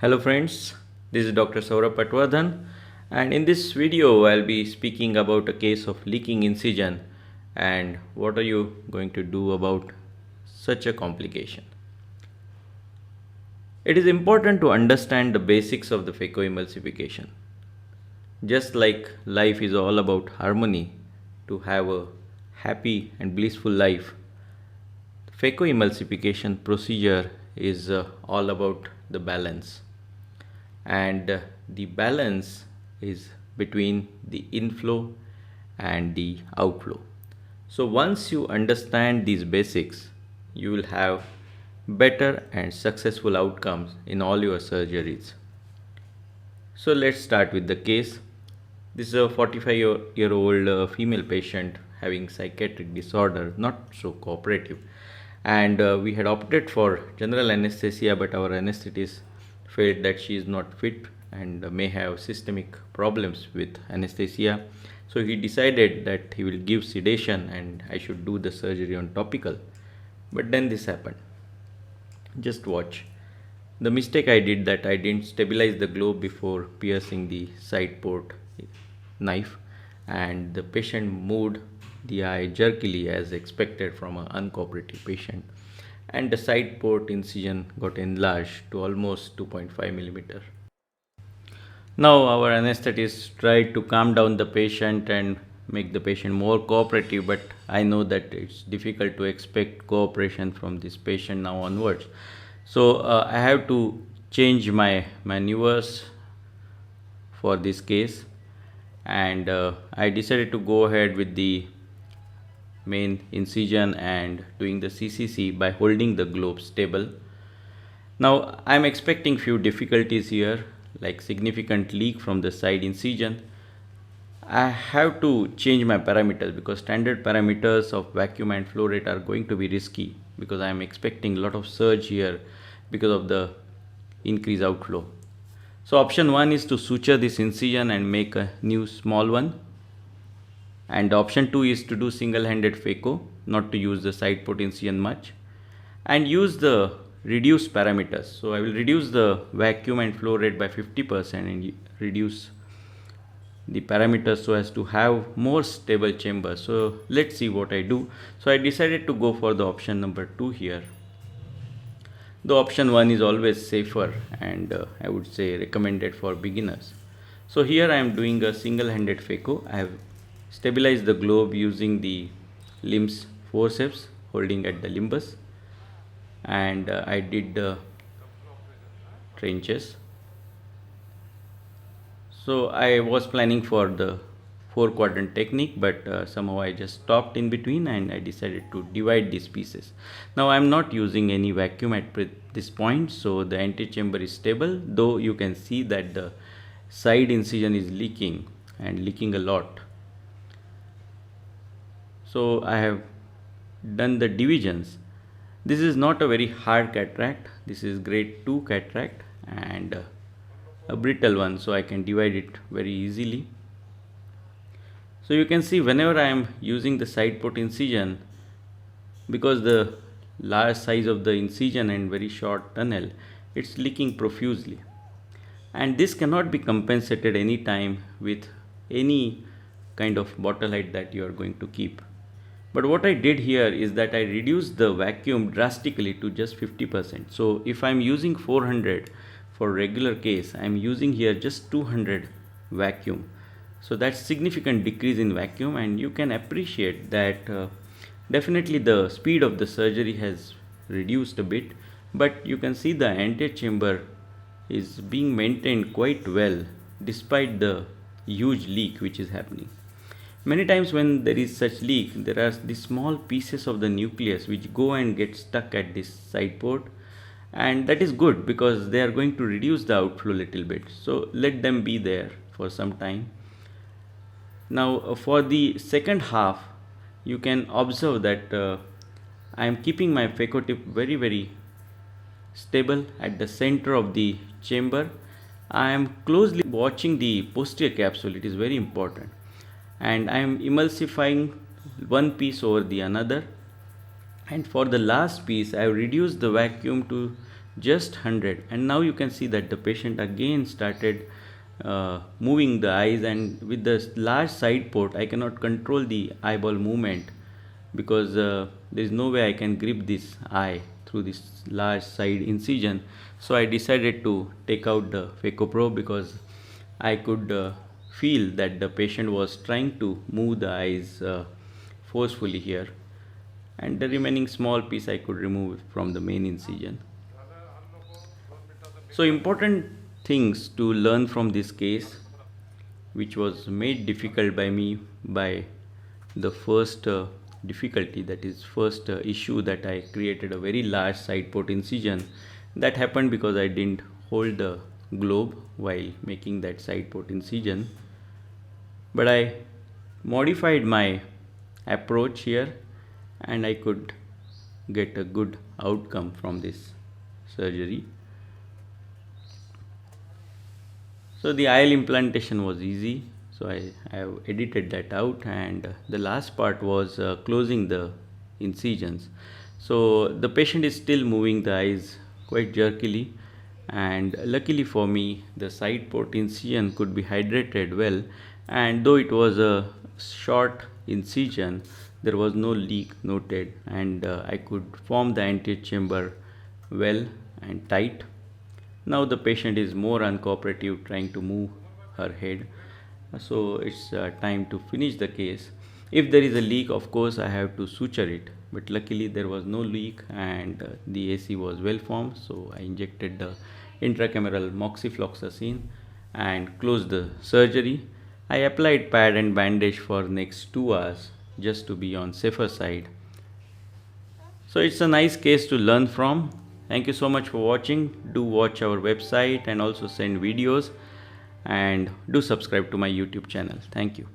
Hello friends, this is Dr. Saurabh Patwardhan, and in this video I'll be speaking about a case of leaking incision and what are you going to do about such a complication. It is important to understand the basics of the phacoemulsification. Just like life is all about harmony, to have a happy and blissful life, phacoemulsification procedure is all about the balance, and the balance is between the inflow and the outflow. So once you understand these basics, you will have better and successful outcomes in all your surgeries. So let's start with the case. This is a 45-year-old female patient having psychiatric disorder, not so cooperative. And we had opted for general anesthesia, but our anesthetist felt that she is not fit and may have systemic problems with anesthesia. So he decided that he will give sedation and I should do the surgery on topical. But then this happened. Just watch. The mistake I did that I didn't stabilize the globe before piercing the side port knife, and the patient moved the eye jerkily as expected from an uncooperative patient, and the side port incision got enlarged to almost 2.5 millimeter. Now our anesthetist tried to calm down the patient and make the patient more cooperative, but I know that it's difficult to expect cooperation from this patient now onwards. So I have to change my maneuvers for this case, and I decided to go ahead with the main incision and doing the CCC by holding the globe stable. Now I'm expecting few difficulties here, like significant leak from the side incision. I have to change my parameters because standard parameters of vacuum and flow rate are going to be risky because I am expecting a lot of surge here because of the increased outflow. So option 1 is to suture this incision and make a new small one, and option 2 is to do single-handed phaco, not to use the side port incision much, and use the reduced parameters. So I will reduce the vacuum and flow rate by 50% and reduce the parameters so as to have more stable chamber. So let's see what I do. So I decided to go for the option number 2 here. The option 1 is always safer and I would say recommended for beginners. So here I am doing a single-handed phaco. I have stabilized the globe using the limbs forceps holding at the limbus, and I did the trenches. So I was planning for the 4 quadrant technique, but somehow I just stopped in between and I decided to divide these pieces. Now I am not using any vacuum at this point, so the antechamber is stable, though you can see that the side incision is leaking and leaking a lot. So I have done the divisions. This is not a very hard cataract, this is grade 2 cataract and a brittle one, so I can divide it very easily. So you can see whenever I am using the side port incision, because the large size of the incision and very short tunnel, it's leaking profusely, and this cannot be compensated anytime with any kind of bottle height that you are going to keep. But what I did here is that I reduced the vacuum drastically to just 50%. So if I'm using 400 for regular case, I'm using here just 200 vacuum. So that's significant decrease in vacuum, and you can appreciate that definitely the speed of the surgery has reduced a bit, but you can see the antechamber is being maintained quite well despite the huge leak which is happening. Many times when there is such leak, there are these small pieces of the nucleus which go and get stuck at this side port, and that is good because they are going to reduce the outflow a little bit. So let them be there for some time. Now for the second half, you can observe that I am keeping my phaco tip very stable at the center of the chamber. I am closely watching the posterior capsule, it is very important, and I am emulsifying one piece over the another. And for the last piece, I have reduced the vacuum to just 100. And now you can see that the patient again started moving the eyes, and with the large side port I cannot control the eyeball movement, because there is no way I can grip this eye through this large side incision. So I decided to take out the phaco probe, because I could feel that the patient was trying to move the eyes forcefully here, and the remaining small piece I could remove from the main incision. So important things to learn from this case, which was made difficult by me by the first difficulty, that is first issue, that I created a very large side port incision. That happened because I didn't hold the globe while making that side port incision. But I modified my approach here, and I could get a good outcome from this surgery. So the IL implantation was easy, so I have edited that out, and the last part was closing the incisions. So the patient is still moving the eyes quite jerkily, and luckily for me the side port incision could be hydrated well, and though it was a short incision there was no leak noted, and I could form the anterior chamber well and tight. Now the patient is more uncooperative, trying to move her head. So it's time to finish the case. If there is a leak, of course I have to suture it, but luckily there was no leak, and the AC was well formed. So I injected the intracameral moxifloxacin and closed the surgery. I applied pad and bandage for next 2 hours just to be on safer side. So it's a nice case to learn from. Thank you so much for watching. Do watch our website and also send videos, and do subscribe to my YouTube channel. Thank you.